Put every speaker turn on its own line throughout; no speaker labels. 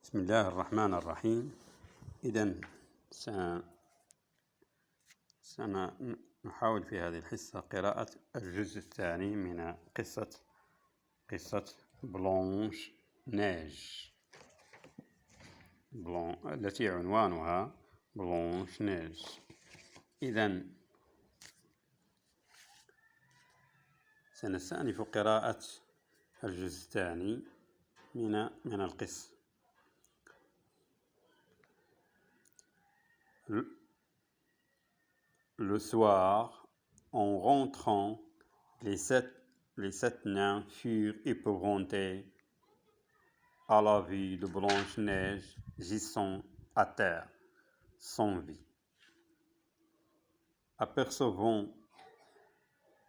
بسم الله الرحمن الرحيم. إذا سنحاول في هذه الحصة قراءة الجزء الثاني من قصة بلانش نيج التي عنوانها بلانش نيج. إذا سنستأنف قراءة الجزء الثاني من القصة. Le soir, en rentrant, les sept nains furent épouvantés à la vue de Blanche-Neige gisant à terre, sans vie. Apercevant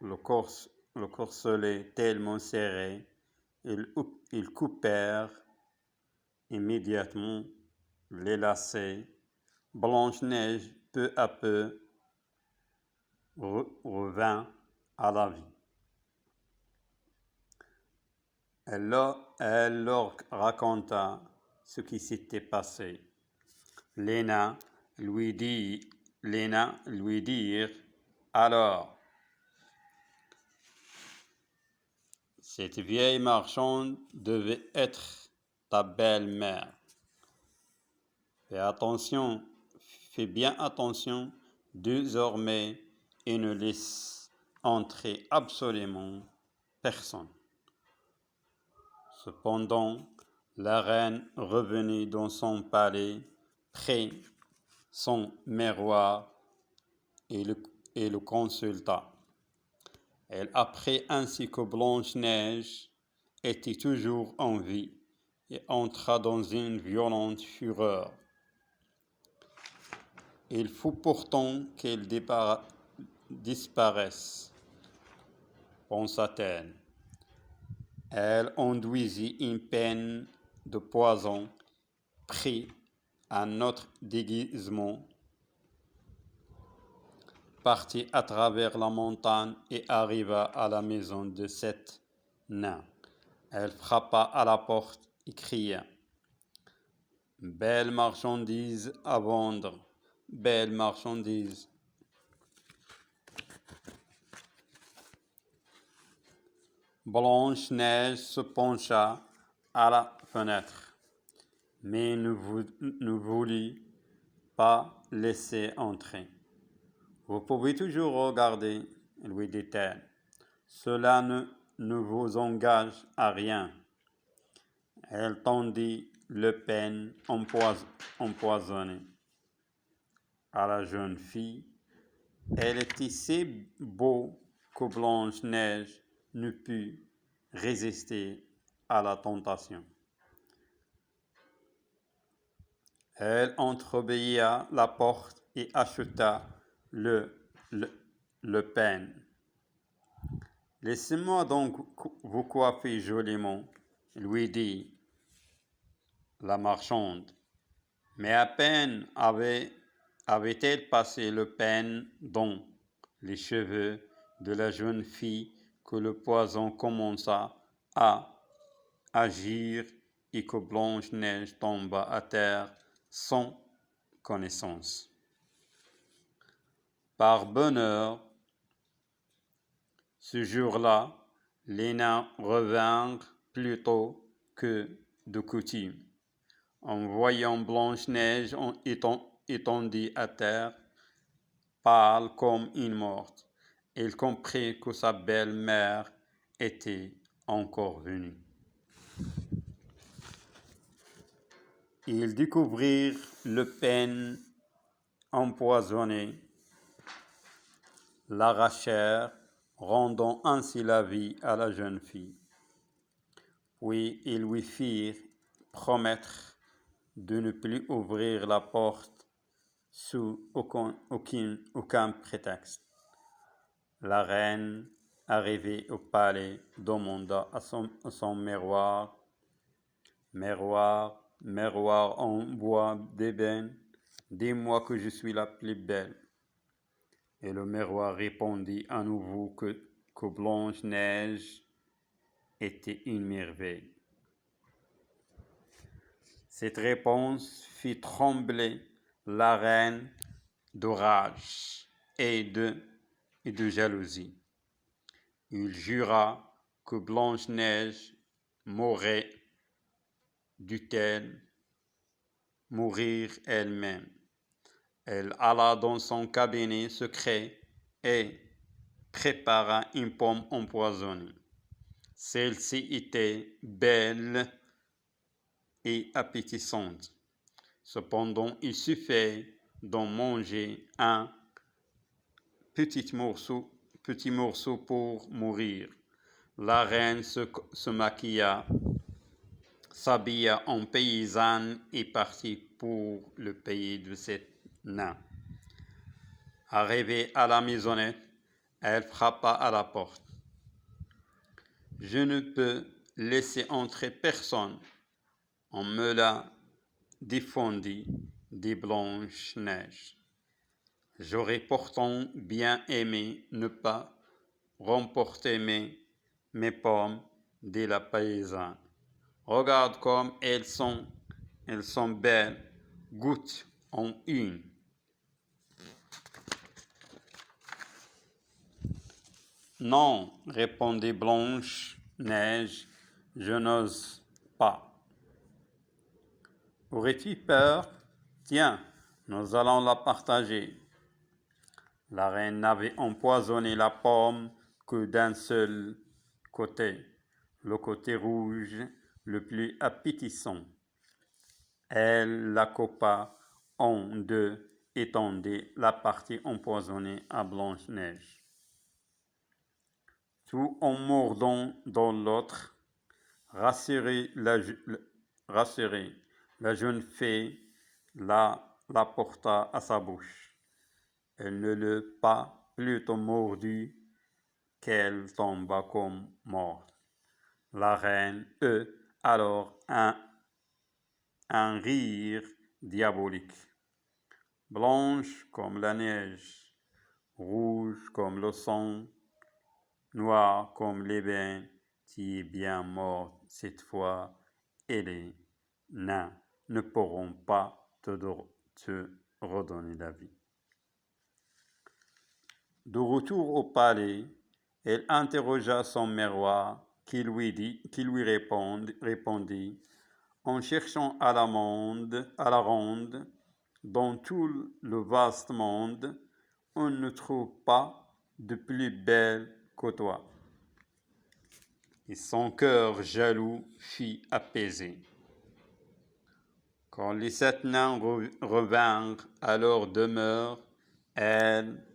le corselet tellement serré, ils coupèrent immédiatement les lacets. Blanche-Neige, peu à peu, revint à la vie. Elle leur raconta ce qui s'était passé. Les nains lui dirent alors: cette vieille marchande devait être ta belle-mère. Fais bien attention désormais et ne laisse entrer absolument personne. Cependant, la reine revenait dans son palais, prit son miroir et le consulta. Elle apprit ainsi que Blanche-Neige était toujours en vie et entra dans une violente fureur. Il faut pourtant qu'elle disparaisse, pensa-t-elle. Elle enduisit une peine de poison, prit un autre déguisement, partit à travers la montagne et arriva à la maison de 7 nains. Elle frappa à la porte et cria: belle marchandise à vendre, belle marchandise. Blanche-Neige se pencha à la fenêtre, mais ne voulut pas laisser entrer. Vous pouvez toujours regarder, lui dit-elle. Cela ne vous engage à rien. Elle tendit le peigne empoisonné à la jeune fille. Elle était si beau que Blanche-Neige ne put résister à la tentation. Elle entrebâilla la porte et acheta le peigne. Laissez-moi donc vous coiffer joliment, lui dit la marchande. Mais à peine avait-elle passé le peigne dans les cheveux de la jeune fille que le poison commença à agir et que Blanche-Neige tomba à terre sans connaissance. Par bonheur, ce jour-là, les nains revinrent plus tôt que de coutume. En voyant Blanche-Neige étendue à terre, pâle comme une morte, il comprit que sa belle-mère était encore venue. Ils découvrirent le peigne empoisonné, l'arrachèrent, rendant ainsi la vie à la jeune fille. Puis ils lui firent promettre de ne plus ouvrir la porte sous aucun prétexte. La reine, arrivée au palais, demanda à son miroir en bois d'ébène, dis-moi que je suis la plus belle. Et le miroir répondit à nouveau que Blanche-Neige était une merveille. Cette réponse fit trembler la reine de rage et de jalousie. Il jura que Blanche-Neige mourrait, dut-elle mourir elle-même. Elle alla dans son cabinet secret et prépara une pomme empoisonnée. Celle-ci était belle et appétissante. Cependant, il suffit d'en manger un petit morceau pour mourir. La reine se maquilla, s'habilla en paysanne et partit pour le pays de sept nains. Arrivée à la maisonnette, elle frappa à la porte. « Je ne peux laisser entrer personne. » On me l'a défendu, dit Blanche-Neige. J'aurais pourtant bien aimé ne pas remporter mes pommes, dit la paysanne. Regarde comme elles sont belles, goûte en une. Non, répondit Blanche-Neige, je n'ose pas. Aurais-tu peur? Tiens, nous allons la partager. La reine n'avait empoisonné la pomme que d'un seul côté, le côté rouge, le plus appétissant. Elle la coupa en deux et tendit la partie empoisonnée à Blanche-Neige. Tout en mordant dans l'autre, rassurée, la jeune fille la porta à sa bouche. Elle ne l'eut pas plutôt mordue qu'elle tomba comme morte. La reine eut alors un rire diabolique. Blanche comme la neige, rouge comme le sang, noire comme l'ébène, tu es bien morte cette fois, et les nains ne pourront pas te redonner la vie. De retour au palais, elle interrogea son miroir qui lui répondit en cherchant à la ronde, dans tout le vaste monde, on ne trouve pas de plus belle que toi. Et son cœur jaloux fut apaisé. Quand les sept nains revinrent à leur demeure, elles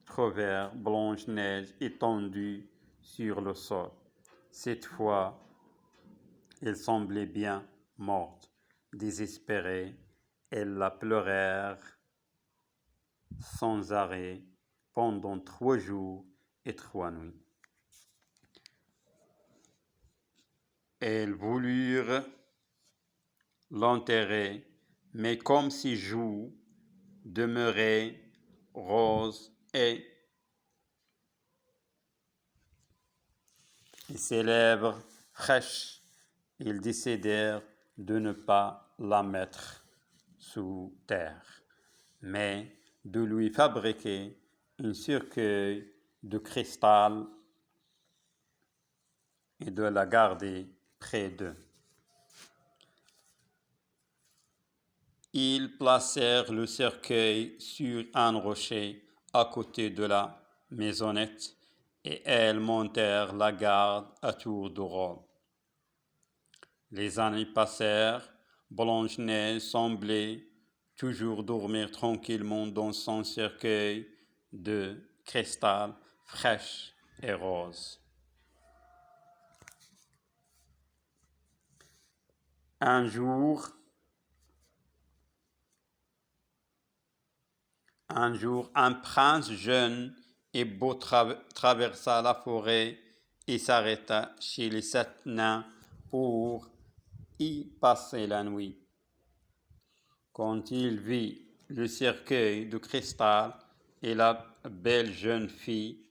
trouvèrent Blanche-Neige étendue sur le sol. Cette fois, elle semblait bien morte. Désespérées, elles la pleurèrent sans arrêt pendant 3 jours et 3 nuits. Elles voulurent l'enterrer, mais comme ses joues demeuraient roses et ses lèvres fraîches, ils décidèrent de ne pas la mettre sous terre, mais de lui fabriquer un cercueil de cristal et de la garder près d'eux. Ils placèrent le cercueil sur un rocher à côté de la maisonnette et elles montèrent la garde à tour de rôle. Les années passèrent, Blanche-Neige semblait toujours dormir tranquillement dans son cercueil de cristal fraîche et rose. Un jour, un prince jeune et beau traversa la forêt et s'arrêta chez les 7 nains pour y passer la nuit. Quand il vit le cercueil de cristal et la belle jeune fille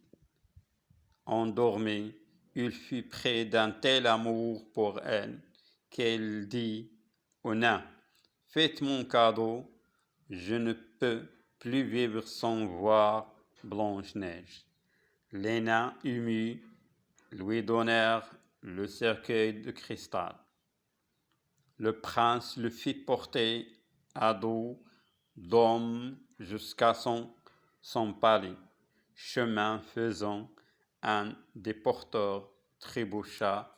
endormie, il fut pris d'un tel amour pour elle qu'elle dit au nain. Faites mon cadeau, je ne peux plus vivre sans voir Blanche-Neige. Les nains émus lui donnèrent le cercueil de cristal. Le prince le fit porter à dos d'homme jusqu'à son palais. Chemin faisant, un des porteurs trébucha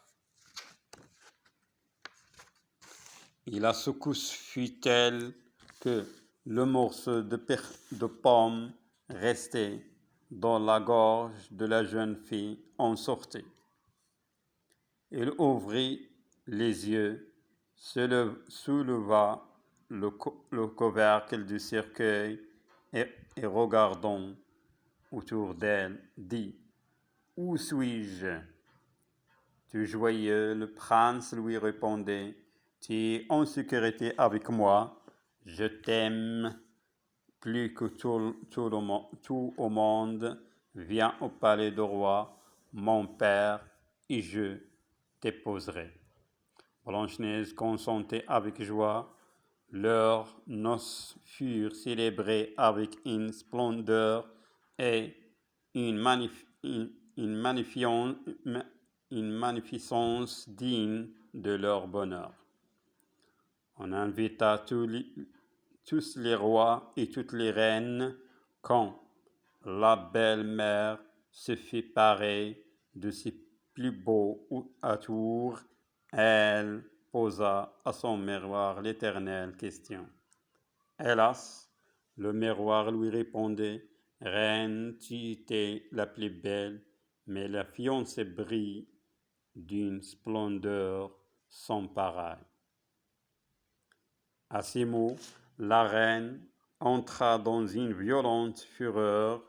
et la secousse fut telle que le morceau de pomme resté dans la gorge de la jeune fille en sortit. Elle ouvrit les yeux, souleva le couvercle du cercueil et regardant autour d'elle, dit « Où suis-je » Tu joyeux, le prince lui répondait « Tu es en sécurité avec moi, je t'aime plus que tout au monde, viens au palais du roi, mon père, et je t'épouserai. » Blanche-Neige consentait avec joie. Leurs noces furent célébrées avec une splendeur et une magnificence digne de leur bonheur. On invita tous les rois et toutes les reines. Quand la belle-mère se fit parer de ses plus beaux atours, elle posa à son miroir l'éternelle question. Hélas, le miroir lui répondait « Reine, tu étais la plus belle, mais la fiancée brille d'une splendeur sans pareille. » À ces mots, la reine entra dans une violente fureur.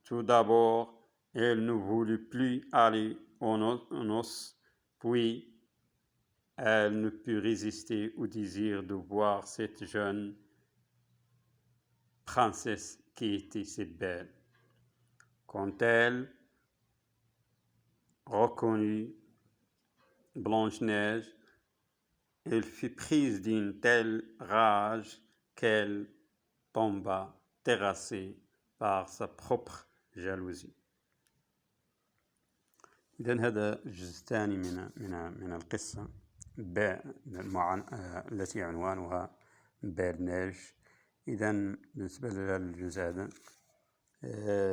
Tout d'abord, elle ne voulut plus aller aux noces, puis elle ne put résister au désir de voir cette jeune princesse qui était si belle. Quand elle reconnut Blanche-Neige, elle fut prise d'une telle rage qu'elle tomba terrassée par sa propre jalousie. إذن هذا الجزء الثاني من القصة التي عنوانها بير نيج. إذن بالنسبة للجزء هذا